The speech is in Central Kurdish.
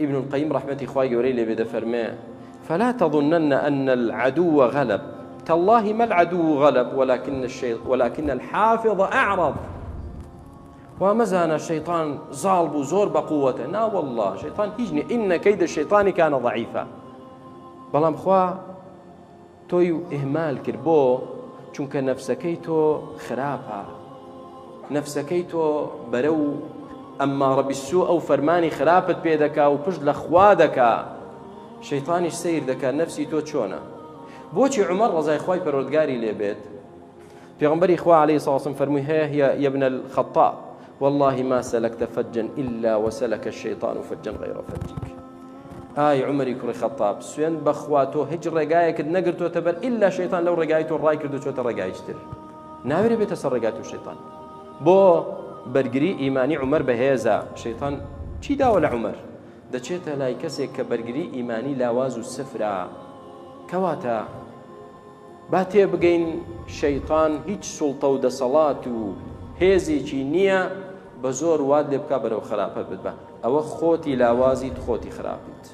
ابن القيم رحمة إخوائي وريلي بدا فرماه فلا تظنن أن العدو غلب، تالله ما العدو غلب ولكن الحافظ أعرض. ومزانا الشيطان ظالب زور بقوته، نا والله شيطان هيجني، إن كيد الشيطان كان ضعيفا. بەڵام خوا تۆی ئیهمال کرد بۆ چونکە نەفسەکەی تۆ خراپە، نەفسەکەی تۆ بەرە و ئەممارە بالسوء ئەو فەرمانی خراپت پێ دەکا و پشت لە خوا دەکا، شەیطانیش سیر دەکات نەفسی تۆ چۆنە. بۆچی عومەر ڕەزای خوای پەروەردگاری لێ بێت پێغەمبەری خوا عەلەیهی سڵاو وسەلەم فەرمووی هەیە یا ابن الخەطاب والله ما سلكت فجا إلا وسلك الشيطان فجا غير فجك. ئای عومەری کوڕی خەطاب سوێن بەخوا تۆ هیچ ڕێگایەکت نەگرتووەتە بەر ئیلا شەیطان لەو ڕێگای تۆ ڕای کرد و چۆتە ڕێگایشتر، ناوێرە بێتە سەر ڕێگای تۆ شەیطان. بۆ بەرگری ئیمانی عومەر بەهێزە، شەیطان چی داوە لە عومەر؟ دەچێتە لای کەسێک کە بەرگری ئیمانی لاواز و سفرە. کەواتە با تێبگەین شەیطان هیچ سوڵتە و دەسەڵات و هێزێکی نییە بە زۆر وات لێ بکا بەرەو خراپە بێت، بە ئەوە خۆتی لاوازیت خۆتی خراپیت.